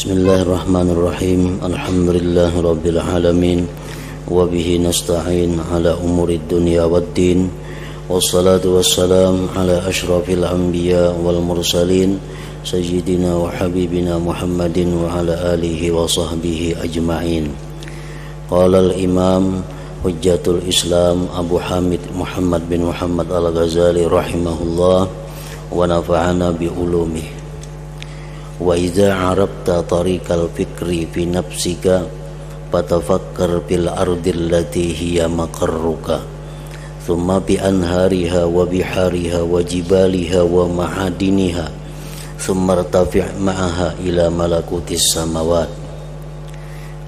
Bismillahirrahmanirrahim. Alhamdulillahirabbil alamin wa bihi nasta'in ala umurid dunya waddin. Wassalatu wassalam ala asyrafil anbiya wal mursalin sayyidina wa habibina Muhammadin wa ala alihi wa sahbihi ajma'in. Qala al-imam Hujjatul Islam Abu Hamid Muhammad bin Muhammad Al-Ghazali rahimahullah wa nafa'ana bi ulumih. Wa idza 'arafta tariqal fikri fi nafsika fatafakkar bil ardi allati hiya maqarruka thumma bi anhariha wa bihariha wa jibaliha wa ma'adiniha thumma irtafi' ma'aha ila malakutis samawat.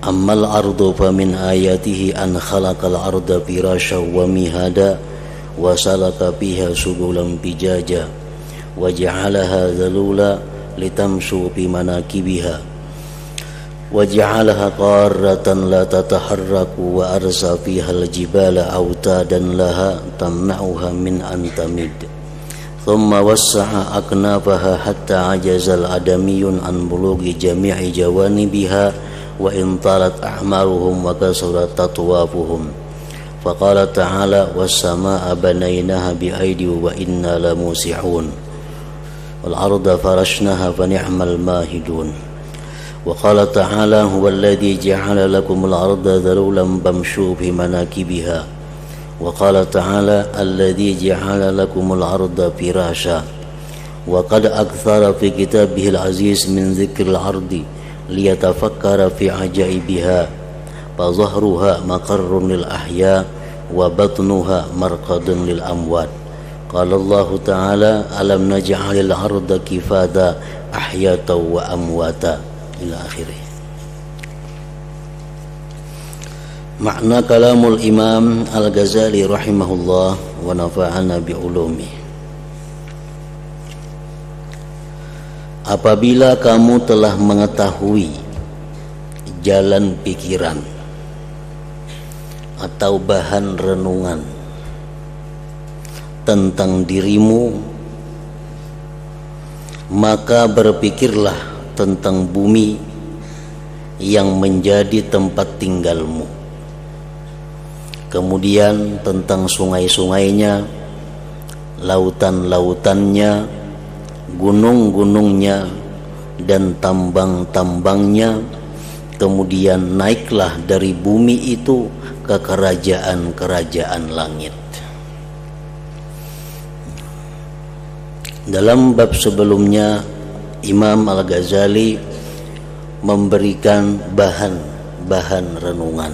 Ammal ardu fa min ayatihi an khalaqal arda firasyan wa mihada wa salaka fiha subulan fijaja wa ja'alaha dhalula litamshu bi manakibiha wa ja'alaha qarratan la tataharraku wa arsa fiha al-jibala awtadan laha tamna'uha min an tamid thumma wassa'a aknafaha hatta ajazal adamiyun an bulughi jami'i jawanibiha wa in talat a'maruhum wa kasurat tatwafuhum faqala ta'ala was-samaa'a banaynaha bi aidi wa inna lamusihun wal arda farashnaha fa ni'mal mahidun wa qala ta'ala huwa alladhi ja'ala lakumul arda dhalulan famshu fi manakibiha wa qala ta'ala alladhi ja'ala lakumul arda firasya wa qad akthara fi kitabihil aziz min dhikril ardi liyatafakkara fi ajaibiha fa dhahruha maqarrun lil ahya wa batnuha marqadun lil amwat. Qala Allah Ta'ala alam naj'alil arda kifada ahyata wa amwata ila akhirih. Makna kalamul Imam Al-Ghazali rahimahullah wa nafa'ana bi ulumi. Apabila kamu telah mengetahui jalan pikiran atau bahan renungan tentang dirimu, maka berpikirlah tentang bumi yang menjadi tempat tinggalmu, kemudian tentang sungai-sungainya, lautan-lautannya, gunung-gunungnya, dan tambang-tambangnya. Kemudian naiklah dari bumi itu ke kerajaan-kerajaan langit. Dalam bab sebelumnya Imam Al-Ghazali memberikan bahan renungan.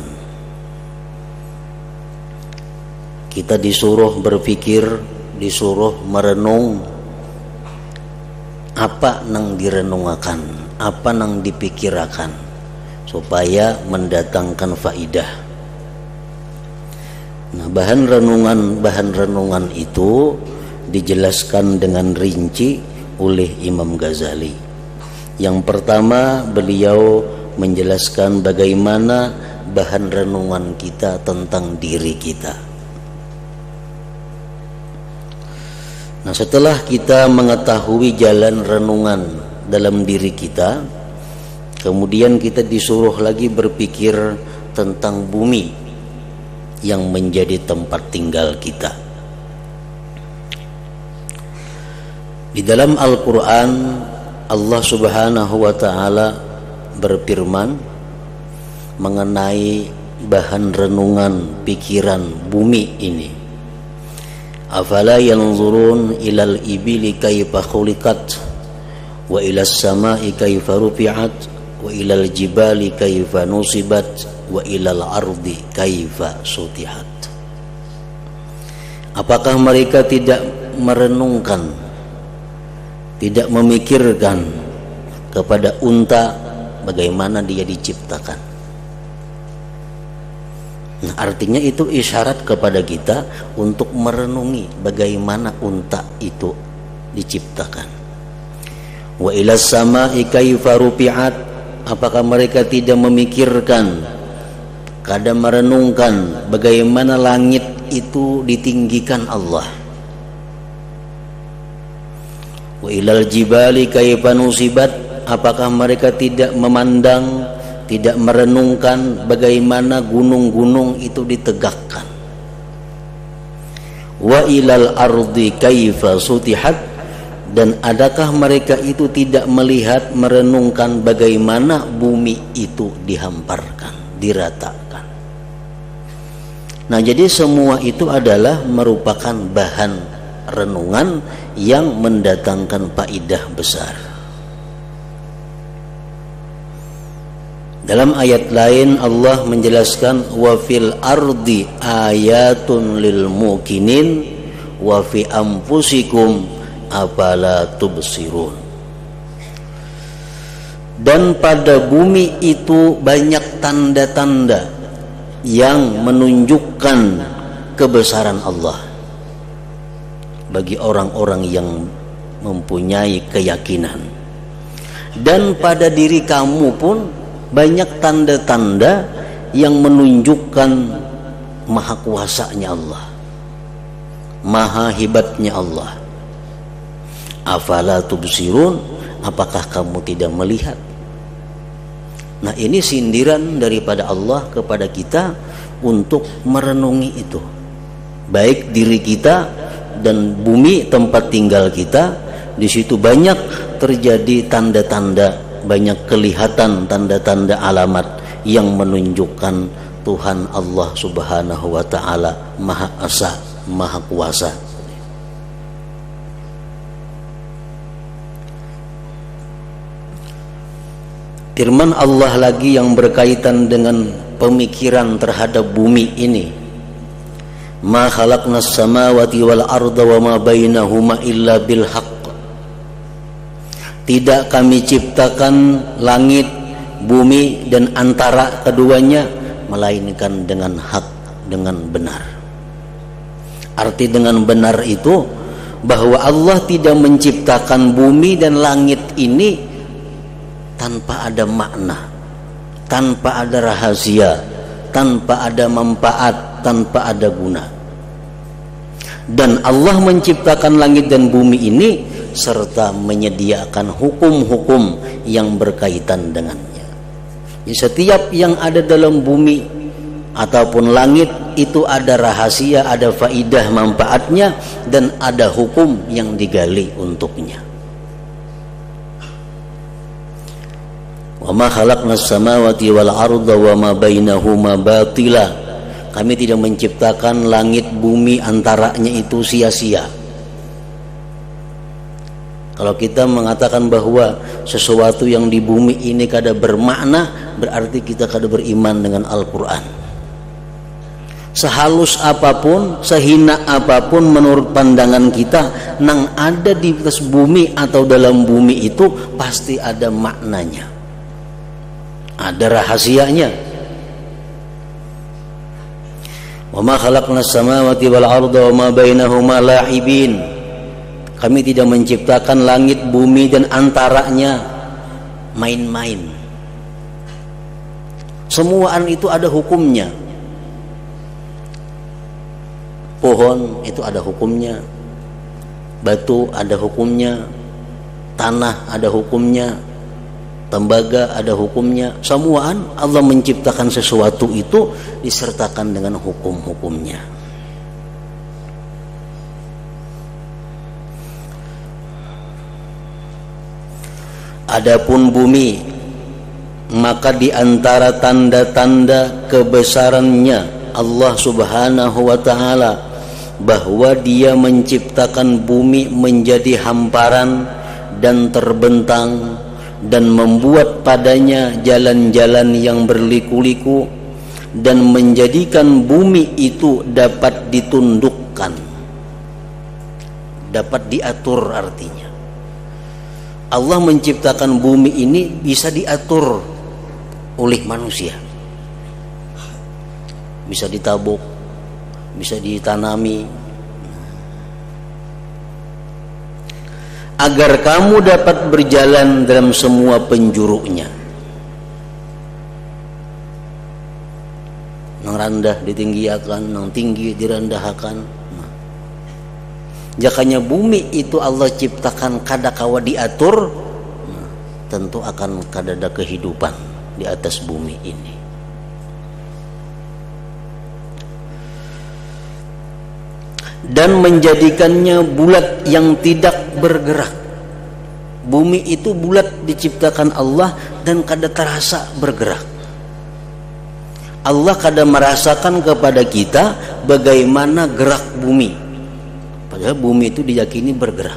Kita disuruh berpikir, disuruh merenung apa nang direnungakan, apa nang dipikirakan supaya mendatangkan faidah. Nah, bahan renungan itu dijelaskan dengan rinci oleh Imam Ghazali. Yang pertama, beliau menjelaskan bagaimana bahan renungan kita tentang diri kita. Nah, setelah kita mengetahui jalan renungan dalam diri kita, kemudian kita disuruh lagi berpikir tentang bumi yang menjadi tempat tinggal kita. Di dalam Al-Quran, Allah Subhanahu wa Ta'ala berfirman mengenai bahan renungan pikiran bumi ini. Afala yanzurun ilal ibili kaifa khuliqat wa ilas samai kaifa rufi'at wa ilal jibali kaifa nusibat wa ilal ardi kaifa sutihat. Apakah mereka tidak merenungkan, tidak memikirkan kepada unta bagaimana dia diciptakan? Nah, artinya itu isyarat kepada kita untuk merenungi bagaimana unta itu diciptakan. Wa ilas samai kaifa rufi'at, apakah mereka tidak memikirkan, kadang merenungkan bagaimana langit itu ditinggikan Allah. Wa ilal jibali kaifa nusibat, apakah mereka tidak memandang, tidak merenungkan bagaimana gunung-gunung itu ditegakkan? Wa ilal ardi kaifa sutihat, dan adakah mereka itu tidak melihat, merenungkan bagaimana bumi itu dihamparkan, diratakan? Nah, jadi semua itu adalah merupakan bahan renungan yang mendatangkan faedah besar. Dalam ayat lain Allah menjelaskan wa fil ardi ayatun lil muqinin wa fi anfusikum afala tubsirun. Dan pada bumi itu banyak tanda-tanda yang menunjukkan kebesaran Allah bagi orang-orang yang mempunyai keyakinan. Dan pada diri kamu pun banyak tanda-tanda yang menunjukkan maha kuasanya Allah, maha hebatnya Allah. Afala tubsirun, apakah kamu tidak melihat? Nah, ini sindiran daripada Allah kepada kita untuk merenungi itu, baik diri kita dan bumi tempat tinggal kita. Di situ banyak terjadi tanda-tanda, banyak kelihatan tanda-tanda alamat yang menunjukkan Tuhan Allah Subhanahu wa ta'ala Maha Esa, Maha Kuasa. Firman Allah lagi yang berkaitan dengan pemikiran terhadap bumi ini, ma khalaqnas samawati wal arda wa ma bainahuma illa bil haqq. Tidak kami ciptakan langit, bumi dan antara keduanya melainkan dengan hak, dengan benar. Arti dengan benar itu bahwa Allah tidak menciptakan bumi dan langit ini tanpa ada makna, tanpa ada rahasia, tanpa ada manfaat, tanpa ada guna. Dan Allah menciptakan langit dan bumi ini serta menyediakan hukum-hukum yang berkaitan dengannya. Jadi setiap yang ada dalam bumi ataupun langit itu ada rahasia, ada faidah manfaatnya, dan ada hukum yang digali untuknya. Wa ma khalaqnas samawati wal arda wa ma bainahuma batila. Kami tidak menciptakan langit bumi antaranya itu sia-sia. Kalau kita mengatakan bahwa sesuatu yang di bumi ini kada bermakna, berarti kita kada beriman dengan Al-Quran. Sehalus apapun, sehina apapun menurut pandangan kita, nang ada di atas bumi atau dalam bumi itu pasti ada maknanya, ada rahasianya. Wa ma khalaqnas samawati wal arda wa ma bainahuma la'ibin. Kami tidak menciptakan langit, bumi dan antaranya main-main. Semuaan itu ada hukumnya. Pohon itu ada hukumnya, batu ada hukumnya, tanah ada hukumnya, tembaga ada hukumnya. Semuaan Allah menciptakan sesuatu itu disertakan dengan hukum-hukumnya. Adapun bumi, maka di antara tanda-tanda kebesarannya Allah Subhanahu wa ta'ala bahwa Dia menciptakan bumi menjadi hamparan dan terbentang dan membuat padanya jalan-jalan yang berliku-liku dan menjadikan bumi itu dapat ditundukkan, dapat diatur. Artinya Allah menciptakan bumi ini bisa diatur oleh manusia, bisa ditabuk, bisa ditanami, agar kamu dapat berjalan dalam semua penjurunya. Nang rendah ditinggiakan, nang tinggi direndahkan. Jakanya bumi itu Allah ciptakan kada kawa diatur, tentu akan kadada kehidupan di atas bumi ini. Dan menjadikannya bulat yang tidak bergerak. Bumi itu bulat diciptakan Allah dan kada terasa bergerak. Allah kada merasakan kepada kita bagaimana gerak bumi, padahal bumi itu diyakini bergerak.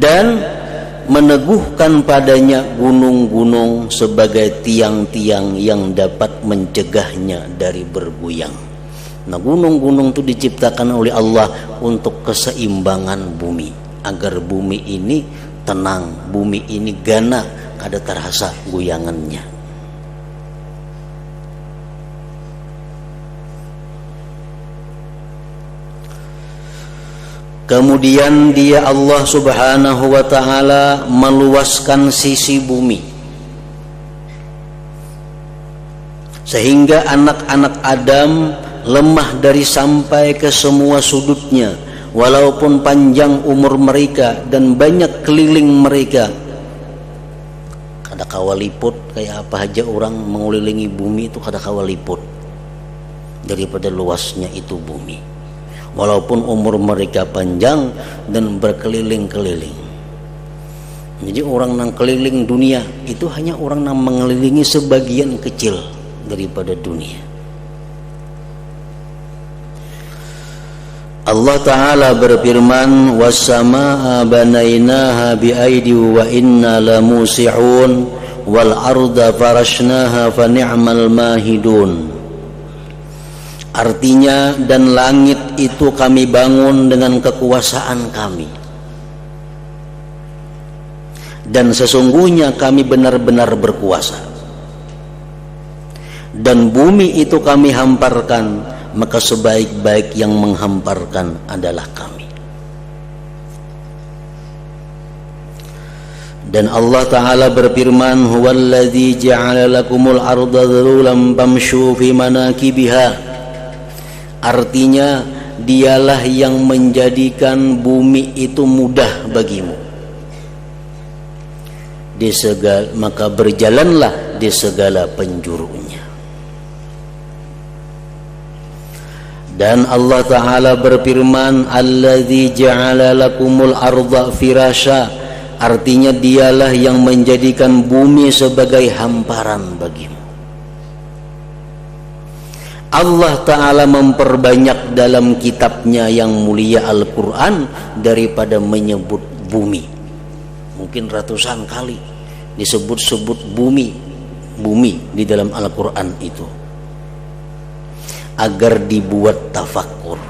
Dan meneguhkan padanya gunung-gunung sebagai tiang-tiang yang dapat mencegahnya dari bergoyang. Nah, gunung-gunung itu diciptakan oleh Allah untuk keseimbangan bumi, agar bumi ini tenang, bumi ini gana, kada terasa goyangannya. Kemudian dia Allah subhanahu wa ta'ala meluaskan sisi bumi, sehingga anak-anak Adam lemah dari sampai ke semua sudutnya. Walaupun panjang umur mereka dan banyak keliling mereka, kada kawa liput. Kayak apa aja orang mengelilingi bumi itu kada kawa liput daripada luasnya itu bumi. Walaupun umur mereka panjang dan berkeliling-keliling. Jadi orang yang keliling dunia itu hanya orang yang mengelilingi sebagian kecil daripada dunia. Allah Ta'ala berfirman, was-samaa'a banainaha bi'aidi wa inna lamusi'un wal arda farashnaha fa ni'mal mahidun. Artinya, dan langit itu kami bangun dengan kekuasaan kami, dan sesungguhnya kami benar-benar berkuasa. Dan bumi itu kami hamparkan, maka sebaik-baik yang menghamparkan adalah kami. Dan Allah Ta'ala berfirman, huwallazi ja'ala lakumul arda dhalulan famshu fi manakibiha. Artinya, dialah yang menjadikan bumi itu mudah bagimu. Maka berjalanlah di segala penjurunya. Dan Allah Ta'ala berfirman, alladzi ja'ala lakumul arda firasha. Artinya dialah yang menjadikan bumi sebagai hamparan bagimu. Allah Ta'ala memperbanyak dalam kitabnya yang mulia Al-Quran daripada menyebut bumi. Mungkin ratusan kali disebut-sebut bumi di dalam Al-Quran itu, agar dibuat tafakkur,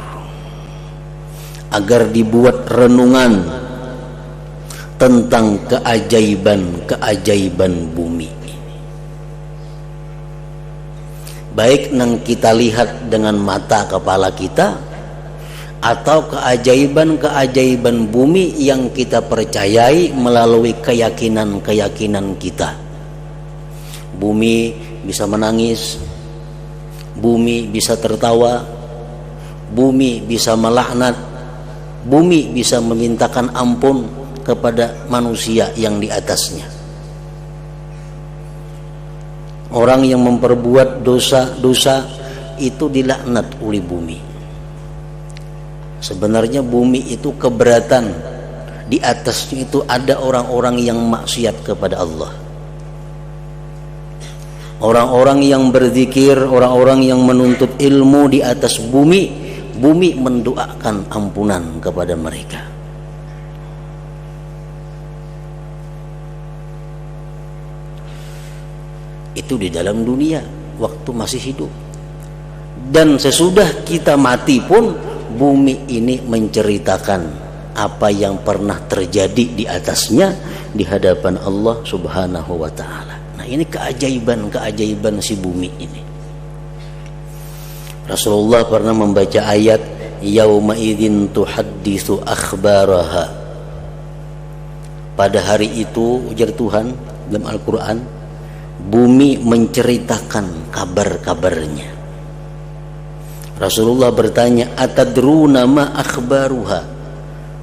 agar dibuat renungan tentang keajaiban bumi. Baik nang kita lihat dengan mata kepala kita, atau keajaiban bumi yang kita percayai melalui keyakinan kita. Bumi bisa menangis, bumi bisa tertawa, bumi bisa melaknat, bumi bisa memintakan ampun kepada manusia yang di atasnya. Orang yang memperbuat dosa itu dilaknat oleh bumi. Sebenarnya bumi itu keberatan, di atasnya itu ada orang-orang yang maksiat kepada Allah. Orang-orang yang berzikir, orang-orang yang menuntut ilmu di atas bumi, bumi mendoakan ampunan kepada mereka. Itu di dalam dunia waktu masih hidup. Dan sesudah kita mati pun bumi ini menceritakan apa yang pernah terjadi di atasnya di hadapan Allah Subhanahu wa ta'ala. Nah, ini keajaiban si bumi ini. Rasulullah pernah membaca ayat yauma idzin tuhadditsu akhbaraha. Pada hari itu, ujar Tuhan dalam Al-Quran, bumi menceritakan kabar-kabarnya. Rasulullah bertanya, atadruna ma akhbaruha?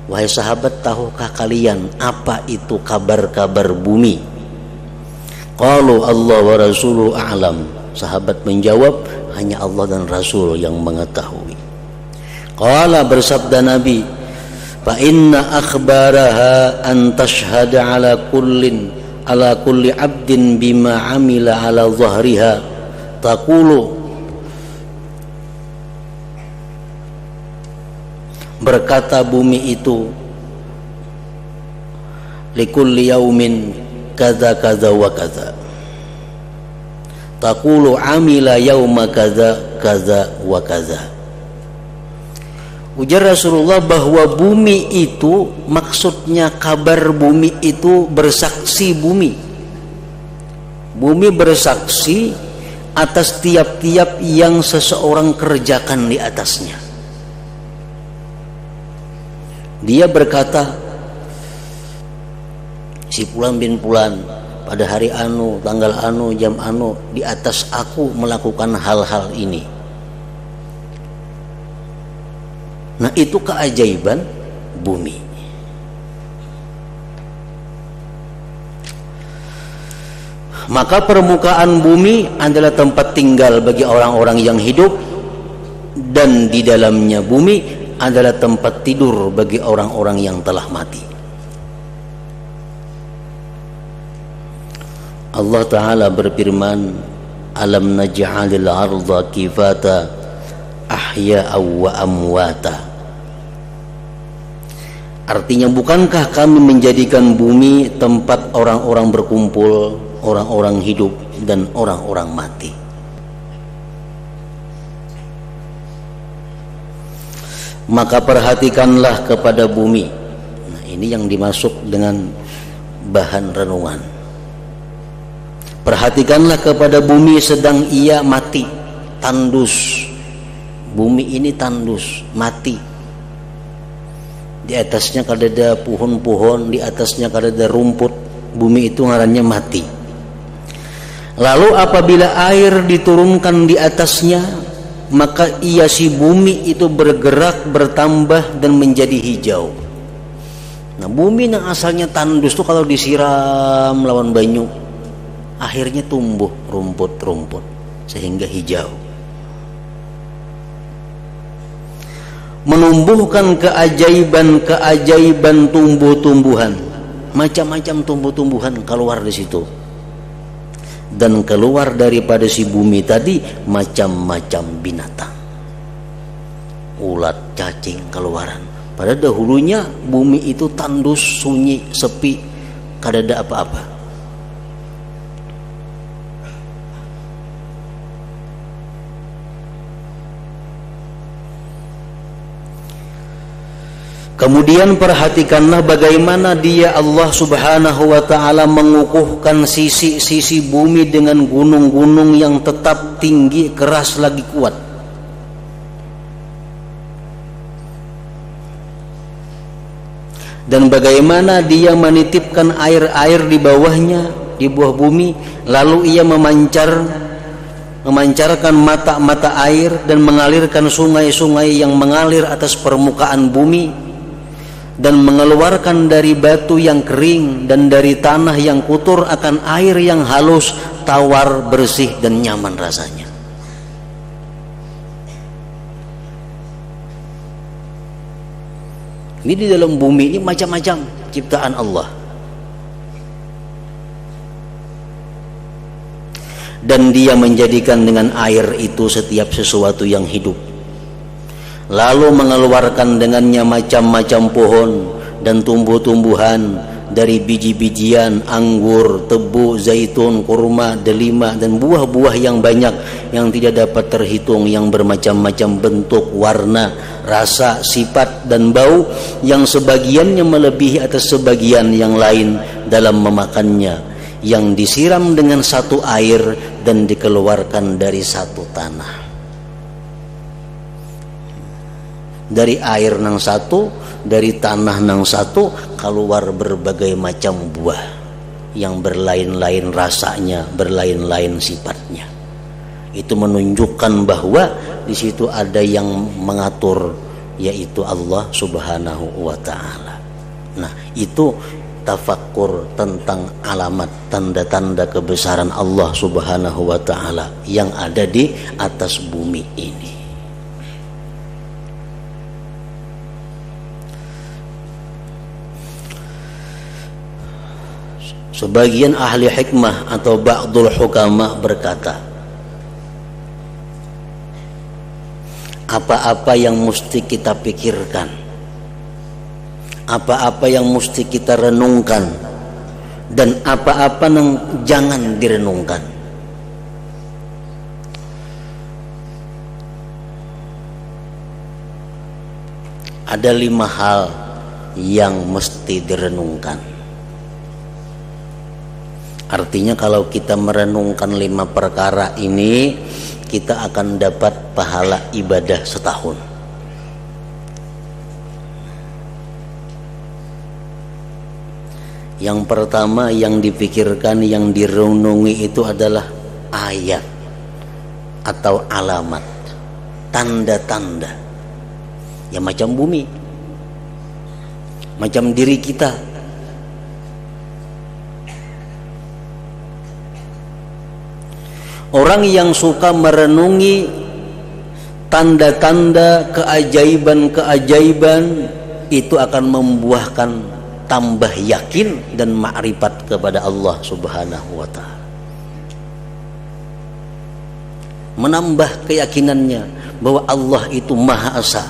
Wahai sahabat, tahukah kalian apa itu kabar-kabar bumi? Qalu Allah wa rasuluhu a'lam. Sahabat menjawab, hanya Allah dan Rasul yang mengetahui. Qala, bersabda Nabi, fa inna akhbaraha an tashhada ala kulli abdin bima amila ala zahriha taqulu. Berkata bumi itu, likulli yaumin kaza kaza wa kaza, taqulu amila yauma kaza kaza wa kaza. Ujar Rasulullah bahwa bumi itu, maksudnya kabar bumi itu bersaksi bumi. Bumi bersaksi atas tiap-tiap yang seseorang kerjakan di atasnya. Dia berkata, si Fulan bin Fulan pada hari anu, tanggal anu, jam anu, di atas aku melakukan hal-hal ini. Nah, itu keajaiban bumi. Maka permukaan bumi adalah tempat tinggal bagi orang-orang yang hidup, dan di dalamnya bumi adalah tempat tidur bagi orang-orang yang telah mati. Allah Ta'ala berfirman, alam naj'alil arda kifata ahya'a wa amwata. Artinya, bukankah kami menjadikan bumi tempat orang-orang berkumpul, orang-orang hidup dan orang-orang mati? Maka perhatikanlah kepada bumi. Nah, ini yang dimasuk dengan bahan renungan. Perhatikanlah kepada bumi sedang ia mati, tandus. Bumi ini tandus, mati. Di atasnya kadada pohon-pohon, di atasnya kadada rumput. Bumi itu ngarannya mati. Lalu apabila air diturunkan di atasnya, maka ia si bumi itu bergerak, bertambah dan menjadi hijau. Nah, bumi yang asalnya tandus tuh kalau disiram lawan banyu, akhirnya tumbuh rumput-rumput sehingga hijau. Menumbuhkan keajaiban tumbuh-tumbuhan, macam-macam tumbuh-tumbuhan keluar di situ. Dan keluar daripada si bumi tadi macam-macam binatang, ulat, cacing keluaran. Pada dahulunya bumi itu tandus, sunyi, sepi, kadada apa-apa. Kemudian perhatikanlah bagaimana dia Allah Subhanahu wa ta'ala mengukuhkan sisi-sisi bumi dengan gunung-gunung yang tetap tinggi, keras lagi kuat. Dan bagaimana dia menitipkan air-air di bawahnya, di bawah bumi, lalu ia memancarkan mata-mata air dan mengalirkan sungai-sungai yang mengalir atas permukaan bumi, dan mengeluarkan dari batu yang kering dan dari tanah yang kotor akan air yang halus, tawar, bersih dan nyaman rasanya. Ini di dalam bumi ini macam-macam ciptaan Allah. Dan dia menjadikan dengan air itu setiap sesuatu yang hidup, lalu mengeluarkan dengannya macam-macam pohon dan tumbuh-tumbuhan, dari biji-bijian, anggur, tebu, zaitun, kurma, delima, dan buah-buah yang banyak yang tidak dapat terhitung, yang bermacam-macam bentuk, warna, rasa, sifat, dan bau, yang sebagiannya melebihi atas sebagian yang lain dalam memakannya, yang disiram dengan satu air dan dikeluarkan dari satu tanah. Dari air nang satu, dari tanah nang satu, keluar berbagai macam buah yang berlain-lain rasanya, berlain-lain sifatnya. Itu menunjukkan bahwa di situ ada yang mengatur, yaitu Allah Subhanahu wa ta'ala. Nah, itu tafakkur tentang alamat tanda-tanda kebesaran Allah Subhanahu wa ta'ala yang ada di atas bumi ini. Sebagian ahli hikmah atau ba'dul hukama berkata, apa-apa yang mesti kita pikirkan, apa-apa yang mesti kita renungkan, dan apa-apa yang jangan direnungkan. Ada 5 hal yang mesti direnungkan. Artinya kalau kita merenungkan 5 perkara ini, kita akan dapat pahala ibadah setahun. Yang pertama yang dipikirkan, yang direnungi itu adalah ayat atau alamat, tanda-tanda. Ya macam bumi, macam diri kita. Orang yang suka merenungi tanda-tanda keajaiban-keajaiban itu akan membuahkan tambah yakin dan ma'rifat kepada Allah Subhanahu wa ta'ala. Menambah keyakinannya bahwa Allah itu Maha Esa,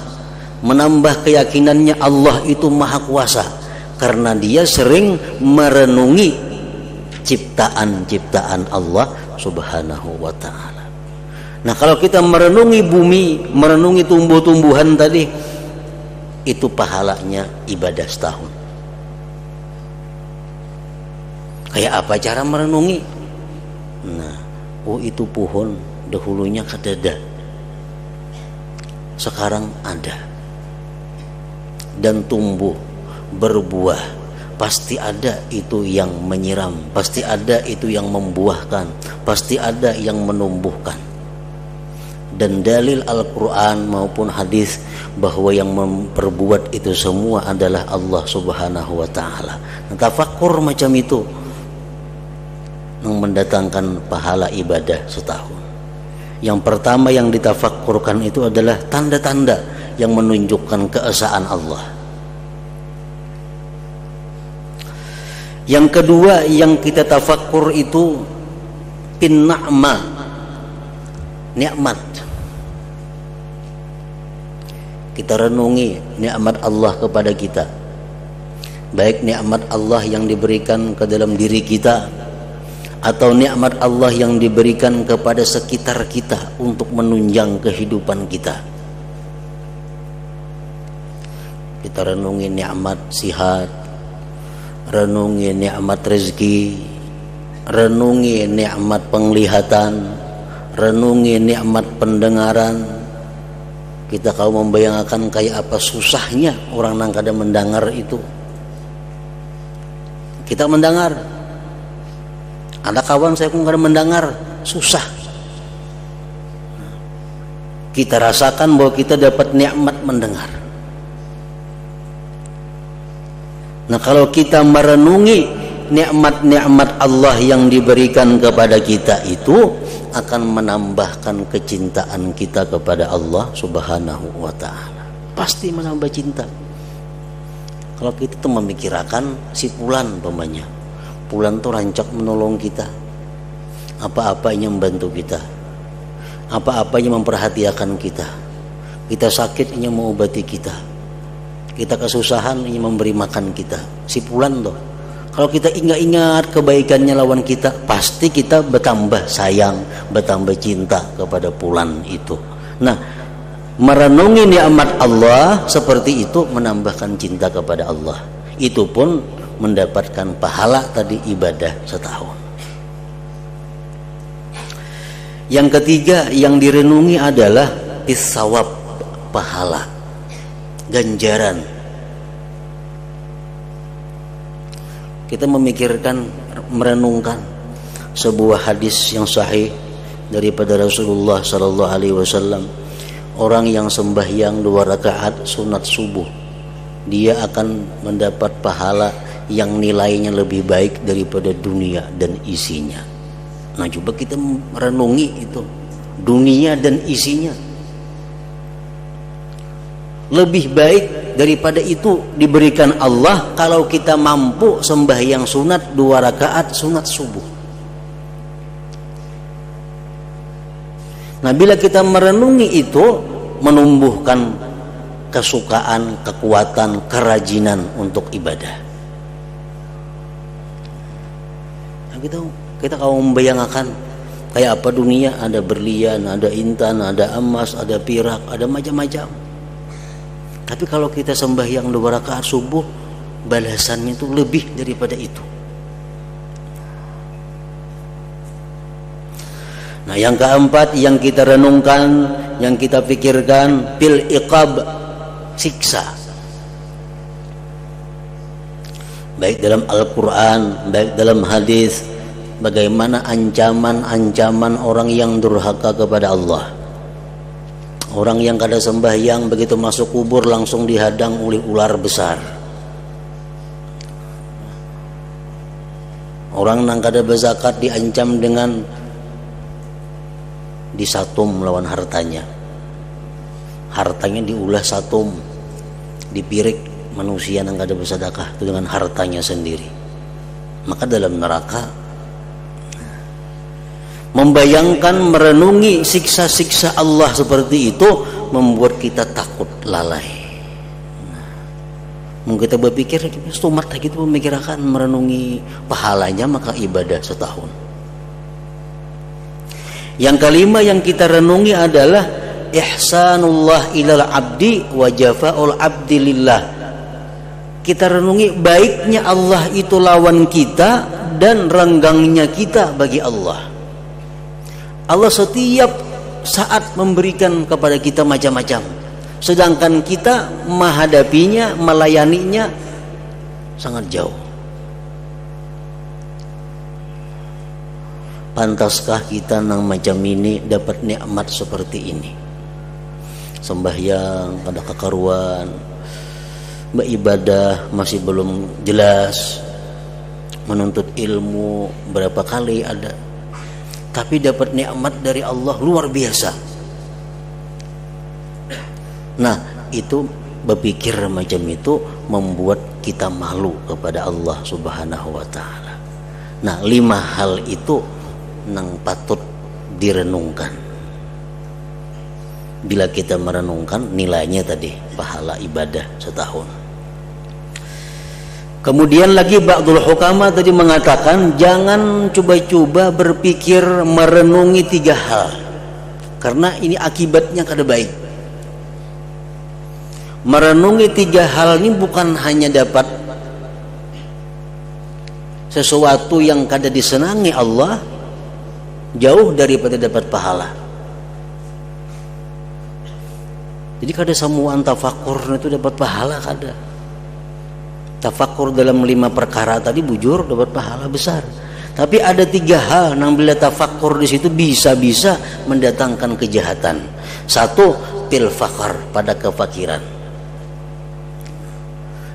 menambah keyakinannya Allah itu Maha Kuasa, karena dia sering merenungi ciptaan-ciptaan Allah Subhanahu wa ta'ala. Nah, kalau kita merenungi bumi, merenungi tumbuh-tumbuhan tadi, itu pahalanya ibadah setahun. Kayak apa cara merenungi? Nah, itu pohon dahulunya kadada, sekarang ada dan tumbuh berbuah. Pasti ada itu yang menyiram, pasti ada itu yang membuahkan, pasti ada yang menumbuhkan. Dan dalil Al-Quran maupun hadis bahwa yang memperbuat itu semua adalah Allah Subhanahu wa ta'ala. Nah, tafakkur macam itu yang mendatangkan pahala ibadah setahun. Yang pertama yang ditafakkurkan itu adalah tanda-tanda yang menunjukkan keesaan Allah. Yang kedua yang kita tafakkur itu ni'mah, nikmat. Kita renungi nikmat Allah kepada kita, baik nikmat Allah yang diberikan ke dalam diri kita atau nikmat Allah yang diberikan kepada sekitar kita untuk menunjang kehidupan kita. Kita renungi nikmat sihat, renungi nikmat rezeki, renungi nikmat penglihatan, renungi nikmat pendengaran. Kita kalau membayangkan kayak apa susahnya orang nang kada mendengar itu. Kita mendengar, ada kawan saya pun kada mendengar, susah. Kita rasakan bahwa kita dapat nikmat mendengar. Nah, kalau kita merenungi nikmat-nikmat Allah yang diberikan kepada kita itu akan menambahkan kecintaan kita kepada Allah Subhanahu wa ta'ala. Pasti menambah cinta. Kalau kita tuh memikirkan si Pulan umpamanya, Pulan tuh rancak menolong kita, apa-apanya membantu kita, apa-apanya memperhatikan kita. Kita sakit ingin mengobati kita, kita kesusahan ingin memberi makan kita. Si Pulan tuh, kalau kita ingat-ingat kebaikannya lawan kita, pasti kita bertambah sayang, bertambah cinta kepada Pulan itu. Nah, merenungi nikmat Allah seperti itu menambahkan cinta kepada Allah. Itu pun mendapatkan pahala tadi ibadah setahun. Yang ketiga yang direnungi adalah isawab, pahala, ganjaran. Kita memikirkan, merenungkan sebuah hadis yang sahih daripada Rasulullah sallallahu alaihi wasallam orang yang sembahyang 2 rakaat sunat subuh, dia akan mendapat pahala yang nilainya lebih baik daripada dunia dan isinya. Nah, coba kita merenungi itu, dunia dan isinya lebih baik daripada itu diberikan Allah kalau kita mampu sembahyang sunat 2 rakaat sunat subuh. Nah, bila kita merenungi itu, menumbuhkan kesukaan, kekuatan, kerajinan untuk ibadah. Nah, kita kalau membayangkan kayak apa dunia, ada berlian, ada intan, ada emas, ada perak, ada macam-macam. Tapi kalau kita sembahyang 2 rakaat subuh, balasannya itu lebih daripada itu. Nah, yang keempat yang kita renungkan, yang kita pikirkan, fil iqab, siksa. Baik dalam Al-Quran, baik dalam hadis, bagaimana ancaman-ancaman orang yang durhaka kepada Allah. Orang yang kada sembahyang begitu masuk kubur langsung dihadang oleh ular besar. Orang yang kada berzakat diancam dengan disatum melawan hartanya. Hartanya diulah satum, dipirik manusia yang kada bersedekah itu dengan hartanya sendiri. Maka dalam neraka, membayangkan, merenungi siksa-siksa Allah seperti itu membuat kita takut lalai. Mungkin kita berpikir stomat lagi itu memikirkan merenungi pahalanya maka ibadah setahun. Yang kelima yang kita renungi adalah ihsanullah ilal abdi wa jafa'ul abdi lillah. Kita renungi baiknya Allah itu lawan kita dan renggangnya kita bagi Allah. Allah setiap saat memberikan kepada kita macam-macam, sedangkan kita menghadapinya, melayaninya sangat jauh. Pantaskah kita nang macam ini dapat nikmat seperti ini? Sembahyang kada kekaruan, beribadah masih belum jelas, menuntut ilmu berapa kali ada, tapi dapat nikmat dari Allah luar biasa. Nah, itu berpikir macam itu membuat kita malu kepada Allah Subhanahu wa ta'ala. Nah, 5 hal itu nang patut direnungkan. Bila kita merenungkan, nilainya tadi pahala ibadah setahun. Kemudian lagi ba'dul hukama tadi mengatakan jangan coba-coba berpikir merenungi 3 hal, karena ini akibatnya kada baik. Merenungi 3 hal ini bukan hanya dapat sesuatu yang kada disenangi Allah, jauh daripada dapat pahala. Jadi kada samuan tafakur itu dapat pahala, kada. Tafakur dalam 5 perkara tadi bujur dapat pahala besar. Tapi ada 3 hal yang bila tafakur di situ bisa-bisa mendatangkan kejahatan. 1, fil fakar, pada kefakiran.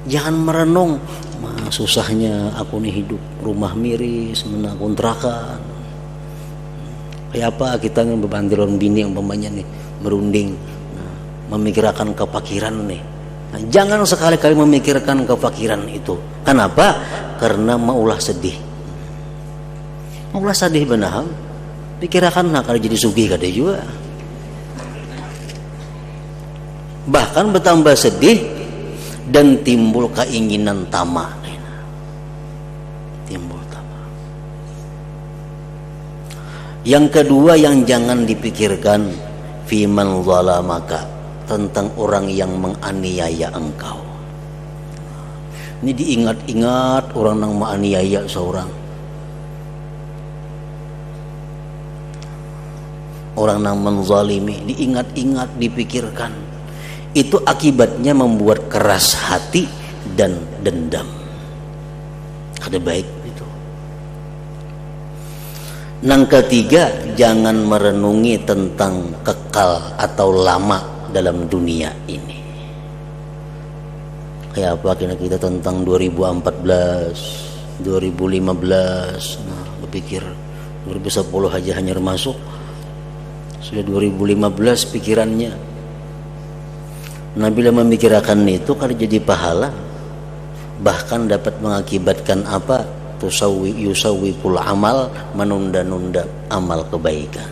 Jangan merenung, susahnya aku nih hidup rumah miris, menakontrakan. Kayak apa kita nih bebandiron bini umpamanya nih merunding, memikirkan kefakiran nih. Nah, jangan sekali-kali memikirkan kefakiran itu. Kenapa? Karena maulah sedih. Maulah sedih benar. Pikirkan nak kalau jadi sugih kada juga. Bahkan bertambah sedih dan timbul keinginan tamak. Timbul tamak. Yang kedua yang jangan dipikirkan, fiman zalamaka, tentang orang yang menganiaya engkau. Ini diingat-ingat orang yang menganiaya seorang, orang yang menzalimi, diingat-ingat, dipikirkan. Itu akibatnya membuat keras hati dan dendam. Ada baik itu. Yang ketiga, jangan merenungi tentang kekal atau lama dalam dunia ini. Kayak apa kita tentang 2014, 2015, nah berpikir 2010 aja hanya masuk, sudah 2015 pikirannya. Nah bila memikirkan itu kalau jadi pahala, bahkan dapat mengakibatkan apa? Yusawwikul amal, menunda-nunda amal kebaikan.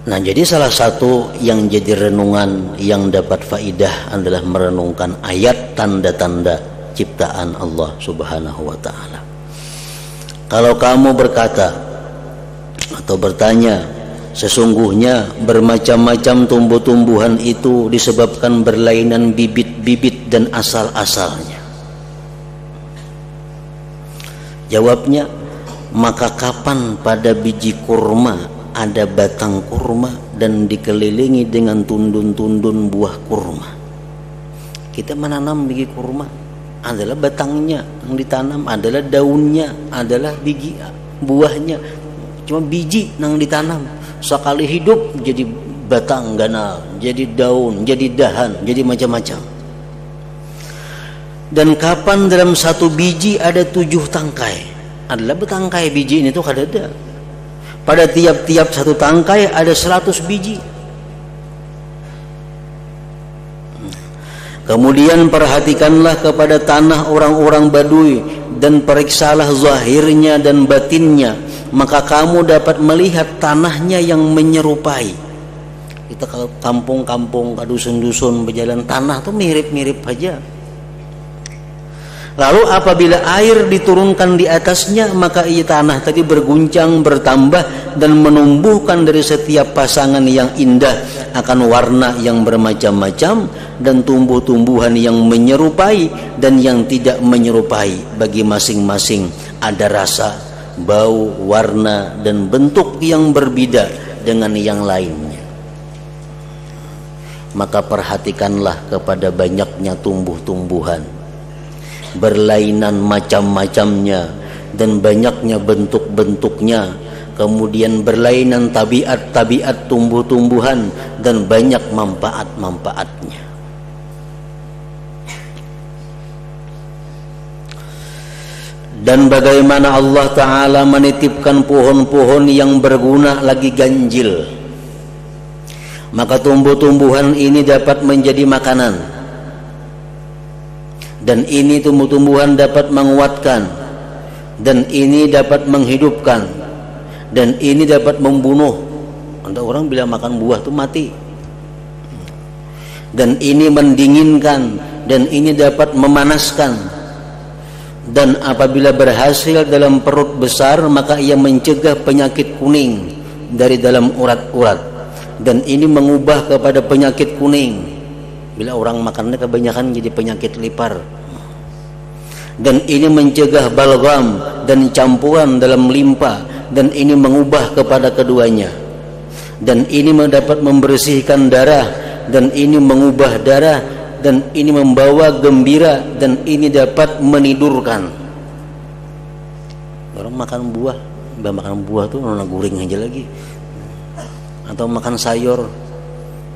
Nah jadi salah satu yang jadi renungan yang dapat faidah adalah merenungkan ayat tanda-tanda ciptaan Allah Subhanahu wa ta'ala. Kalau kamu berkata atau bertanya, sesungguhnya bermacam-macam tumbuh-tumbuhan itu disebabkan berlainan bibit-bibit dan asal-asalnya. Jawabnya, maka kapan pada biji kurma ada batang kurma dan dikelilingi dengan tundun-tundun buah kurma? Kita menanam biji kurma, adalah batangnya yang ditanam, adalah daunnya, adalah biji buahnya. Cuma biji yang ditanam, sekali hidup jadi batang ganal, jadi daun, jadi dahan, jadi macam-macam. Dan kapan dalam satu biji ada 7 tangkai? Adalah betangkai biji ini tuh ada. Pada tiap-tiap satu tangkai ada 100 biji. Kemudian perhatikanlah kepada tanah orang-orang Badui dan periksalah zahirnya dan batinnya, maka kamu dapat melihat tanahnya yang menyerupai. Kita ke kampung-kampung, ke dusun-dusun berjalan, tanah tuh mirip-mirip aja. Lalu apabila air diturunkan di atasnya, maka ia tanah tadi berguncang, bertambah dan menumbuhkan dari setiap pasangan yang indah akan warna yang bermacam-macam dan tumbuh-tumbuhan yang menyerupai dan yang tidak menyerupai. Bagi masing-masing ada rasa, bau, warna dan bentuk yang berbeda dengan yang lainnya. Maka perhatikanlah kepada banyaknya tumbuh-tumbuhan, berlainan macam-macamnya dan banyaknya bentuk-bentuknya, kemudian berlainan tabiat-tabiat tumbuh-tumbuhan dan banyak manfaat-manfaatnya. Dan bagaimana Allah Ta'ala menitipkan pohon-pohon yang berguna lagi ganjil, maka tumbuh-tumbuhan ini dapat menjadi makanan. Dan ini tumbuh-tumbuhan dapat menguatkan, dan ini dapat menghidupkan, dan ini dapat membunuh. Ada orang bilang makan buah itu mati. Dan ini mendinginkan, dan ini dapat memanaskan. Dan apabila berhasil dalam perut besar, maka ia mencegah penyakit kuning dari dalam urat-urat. Dan ini mengubah kepada penyakit kuning. Bila orang makannya kebanyakan jadi penyakit lipar. Dan ini mencegah balgam dan campuran dalam limpa, dan ini mengubah kepada keduanya. Dan ini dapat membersihkan darah, dan ini mengubah darah, dan ini membawa gembira, dan ini dapat menidurkan. Orang makan buah tuh nona guring aja lagi. Atau makan sayur,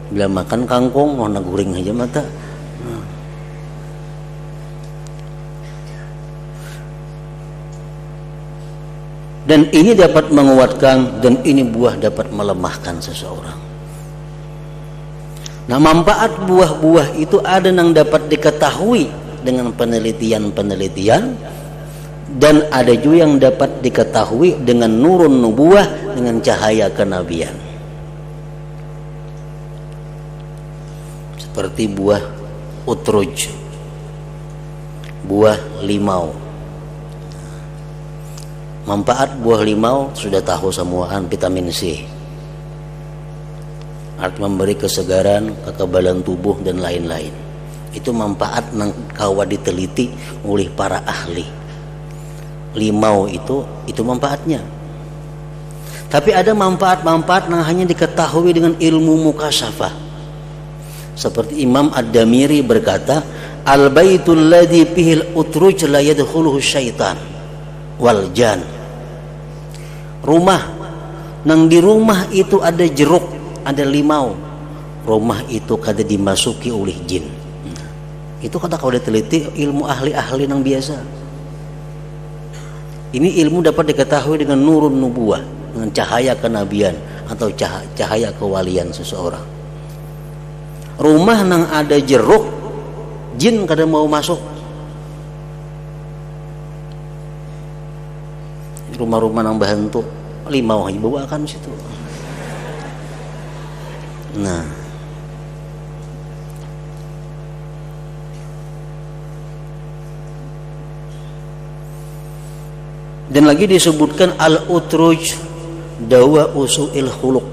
bila makan kangkung nona guring aja mata. Dan ini dapat menguatkan, dan ini buah dapat melemahkan seseorang. Nah, manfaat buah-buah itu ada yang dapat diketahui dengan penelitian-penelitian, dan ada juga yang dapat diketahui dengan nurun nubuah, dengan cahaya kenabian. Seperti buah utruj, buah limau. Manfaat buah limau sudah tahu semuaan, vitamin C. Arti memberi kesegaran, kekebalan tubuh dan lain-lain. Itu manfaat yang kawa diteliti oleh para ahli. Limau itu manfaatnya. Tapi ada manfaat-manfaat yang hanya diketahui dengan ilmu mukasyafah. Seperti Imam Ad-Damiri berkata, al-baitul ladzi fihil utruj la yadkhuluhu syaitan wal jan. Rumah, nang di rumah itu ada jeruk, ada limau. Rumah itu kada dimasuki oleh jin. Itu kata kalau diteliti ilmu ahli-ahli nang biasa. Ini ilmu dapat diketahui dengan nurun nubuah, dengan cahaya kenabian atau cahaya kewalian seseorang. Rumah nang ada jeruk, jin kada mau masuk. Rumah-rumah nang bahantu limau aja bawakan situ. Nah, dan lagi disebutkan al-utruj dawa usu'il khuluq.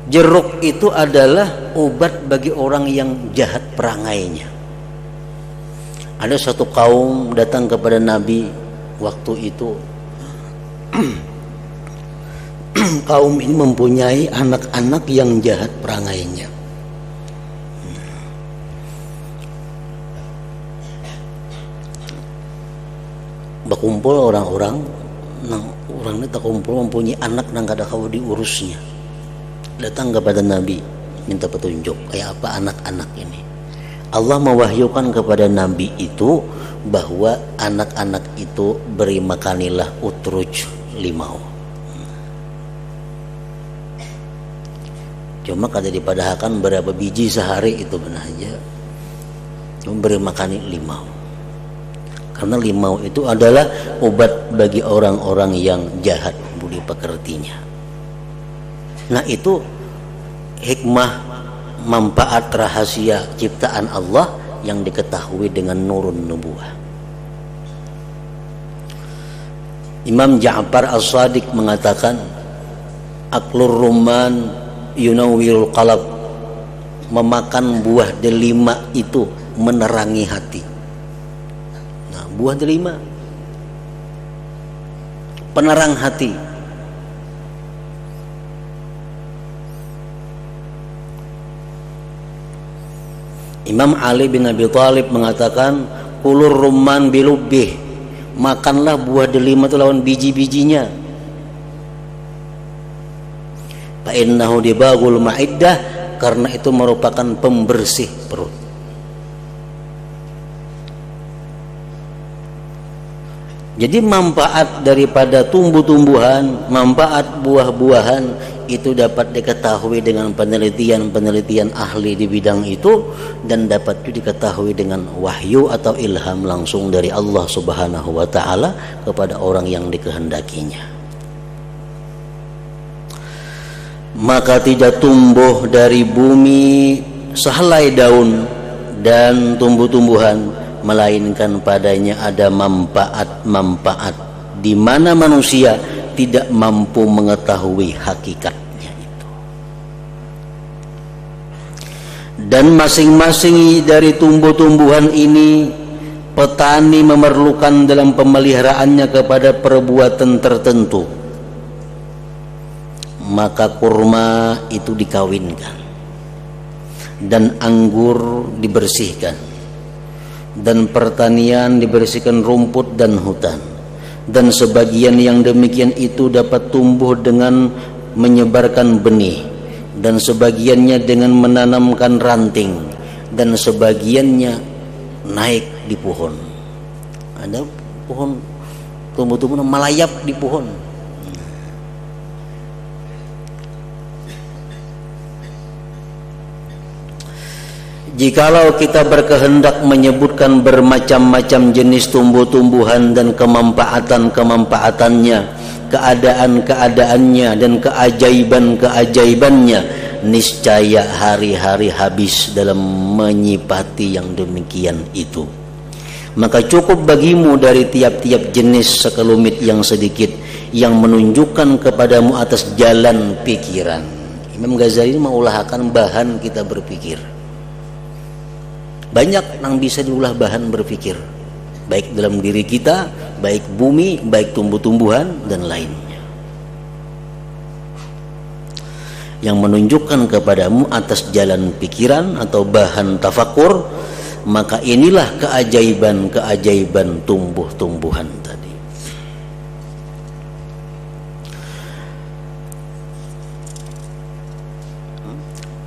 Jeruk itu adalah obat bagi orang yang jahat perangainya. Ada satu kaum datang kepada Nabi waktu itu. Kaum ini mempunyai anak-anak yang jahat perangainya. Berkumpul orang-orang, orang ini tak kumpul mempunyai anak nang kada kau diurusnya. Datang kepada Nabi minta petunjuk kayak apa anak-anak ini. Allah mewahyukan kepada Nabi itu bahwa anak-anak itu beri makanilah utruj limau. Cuma kada dipadahkan berapa biji sehari itu benar aja. Memberi makan limau. Karena limau itu adalah obat bagi orang-orang yang jahat budi pekertinya. Nah itu hikmah manfaat rahasia ciptaan Allah yang diketahui dengan nurun nubuah. Imam Ja'far As-Shadiq mengatakan aklur rumman yunawwirul qalb, memakan buah delima itu menerangi hati. Nah, buah delima penerang hati. Imam Ali bin Abi Thalib mengatakan kulur rumman bilubbih, makanlah buah delima itu lawan biji-bijinya. Fa innahu dibagul ma'iddah, karena itu merupakan pembersih perut. Jadi manfaat daripada tumbuh-tumbuhan, manfaat buah-buahan itu dapat diketahui dengan penelitian-penelitian ahli di bidang itu, dan dapat juga diketahui dengan wahyu atau ilham langsung dari Allah Subhanahu wa taala kepada orang yang dikehendakinya. Maka tidak tumbuh dari bumi sehelai daun dan tumbuh-tumbuhan, melainkan padanya ada manfaat-manfaat di mana manusia tidak mampu mengetahui hakikatnya itu. Dan masing-masing dari tumbuh-tumbuhan ini petani memerlukan dalam pemeliharaannya kepada perbuatan tertentu. Maka kurma itu dikawinkan, dan anggur dibersihkan, dan pertanian dibersihkan rumput dan hutan, dan sebagian yang demikian itu dapat tumbuh dengan menyebarkan benih, dan sebagiannya dengan menanamkan ranting, dan sebagiannya naik di pohon. Ada pohon tumbuh-tumbuh melayap di pohon. Jikalau kita berkehendak menyebutkan bermacam-macam jenis tumbuh-tumbuhan dan kemanfaatan-kemanfaatannya, keadaan-keadaannya dan keajaiban-keajaibannya, niscaya hari-hari habis dalam menyipati yang demikian itu. Maka cukup bagimu dari tiap-tiap jenis sekelumit yang sedikit yang menunjukkan kepadamu atas jalan pikiran. Imam Ghazali mengulahkan bahan kita berpikir. Banyak yang bisa diulah bahan berpikir, baik dalam diri kita, baik bumi, baik tumbuh-tumbuhan dan lainnya, yang menunjukkan kepadamu atas jalan pikiran atau bahan tafakur. Maka inilah keajaiban-keajaiban tumbuh-tumbuhan tadi.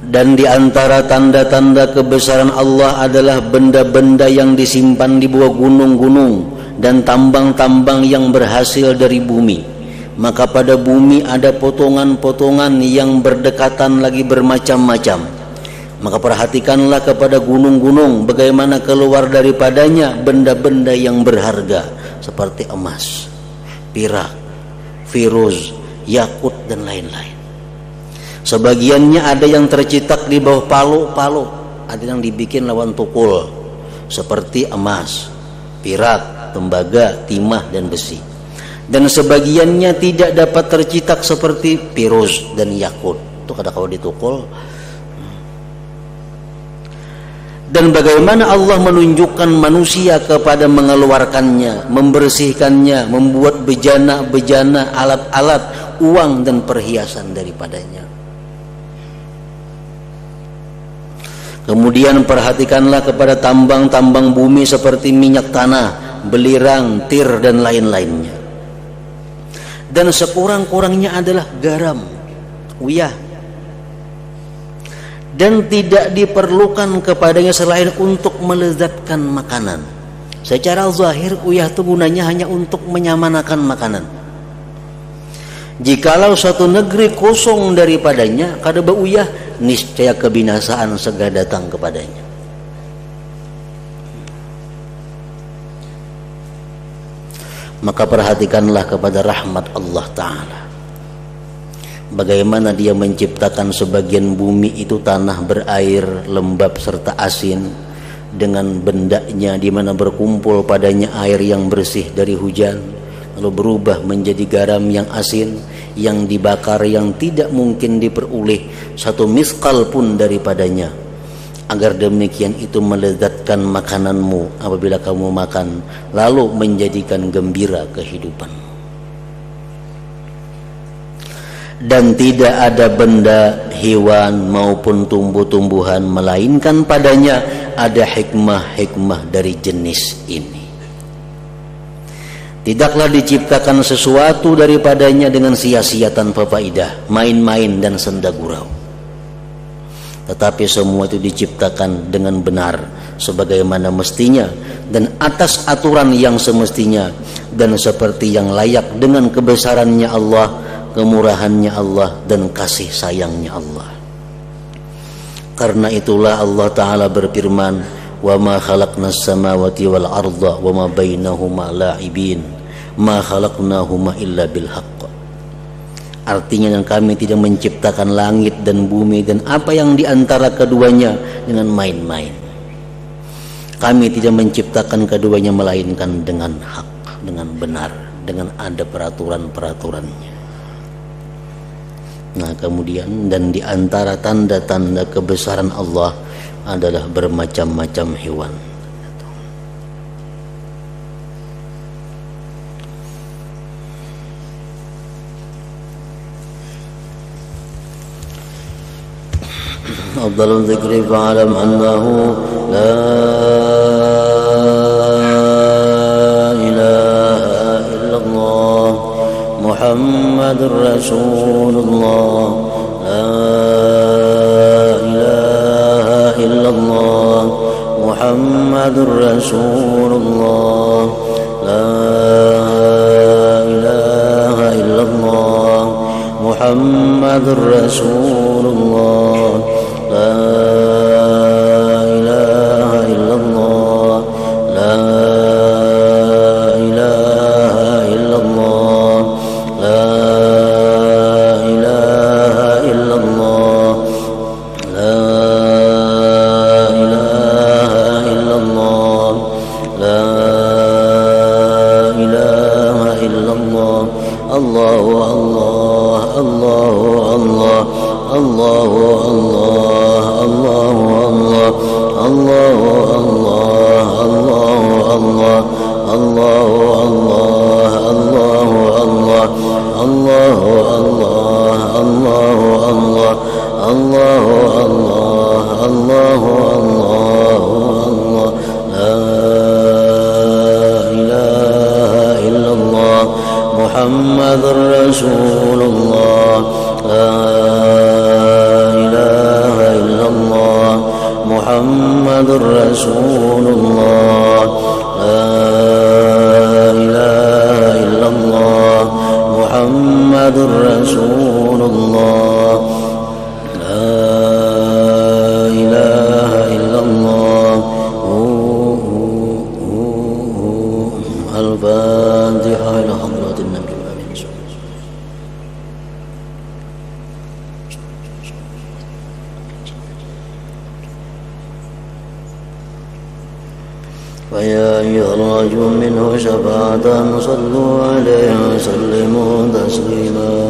Dan di antara tanda-tanda kebesaran Allah adalah benda-benda yang disimpan di bawah gunung-gunung dan tambang-tambang yang berhasil dari bumi. Maka pada bumi ada potongan-potongan yang berdekatan lagi bermacam-macam. Maka perhatikanlah kepada gunung-gunung, bagaimana keluar daripadanya benda-benda yang berharga seperti emas, perak, firuz, yakut dan lain-lain. Sebagiannya ada yang tercetak di bawah palu-palu, ada yang dibikin lawan tukul seperti emas, perak, tembaga, timah dan besi. Dan sebagiannya tidak dapat tercetak seperti firuz dan yakut. Itu kada kalau ditukul. Dan bagaimana Allah menunjukkan manusia kepada mengeluarkannya, membersihkannya, membuat bejana-bejana, alat-alat, uang dan perhiasan daripadanya. Kemudian perhatikanlah kepada tambang-tambang bumi seperti minyak tanah, belirang, tir dan lain-lainnya. Dan sekurang-kurangnya adalah garam, uyah. Dan tidak diperlukan kepadanya selain untuk melezatkan makanan. Secara zahir uyah itu gunanya hanya untuk menyamanakan makanan. Jikalau satu negeri kosong daripadanya, kada beuyah, niscaya kebinasaan segera datang kepadanya. Maka perhatikanlah kepada rahmat Allah Ta'ala, bagaimana Dia menciptakan sebagian bumi itu tanah berair, lembab serta asin, dengan bendanya di mana berkumpul padanya air yang bersih dari hujan, lalu berubah menjadi garam yang asin, yang dibakar, yang tidak mungkin diperoleh satu miskal pun daripadanya, agar demikian itu melezatkan makananmu apabila kamu makan, lalu menjadikan gembira kehidupan. Dan tidak ada benda, hewan maupun tumbuh-tumbuhan, melainkan padanya ada hikmah-hikmah dari jenis ini. Tidaklah diciptakan sesuatu daripadanya dengan sia-sia tanpa faedah, main-main dan senda gurau. Tetapi semua itu diciptakan dengan benar, sebagaimana mestinya, dan atas aturan yang semestinya, dan seperti yang layak dengan kebesarannya Allah, kemurahannya Allah, dan kasih sayangnya Allah. Karena itulah Allah Ta'ala berfirman, wa ma khalaqnas samawati wal arda wa ma bainahuma la'ibin ma khalaqnahuma illa bil haqq. Artinya, dan kami tidak menciptakan langit dan bumi dan apa yang diantara keduanya dengan main-main. Kami tidak menciptakan keduanya melainkan dengan hak, dengan benar, dengan ada peraturan-peraturannya. Nah, kemudian, dan di antara tanda-tanda kebesaran Allah adalah bermacam-macam hewan. Afdalul dzikri fa'alam annahu la ilaha illallah Muhammadur Rasulullah, la ilaha illallah Muhammadur Rasulullah, la ilaha illallah Muhammadur Rasulullah, la ilaha illallah, la ilaha illallah, la ilaha illallah, la ilaha illallah, la ilaha illallah. Allahu Allah, Allahu Allah, Allahu Allah, Allahu Allah, Allahu Allah, Allahu Allah, Allahu Allah, Allahu Allah, Allahu Allah, Allahu Allah, Allahu Allah, Allahu Allah, la ilaha illallah Muhammadur Rasulullah, la ilaha illallah محمد رسول الله لا إله إلا الله محمد رسول الله لا إله إلا الله الفاتحة إلى حضرة النبي. فيا أيها الرجل منه شفاعة صلوا عليه وسلموا تسليما.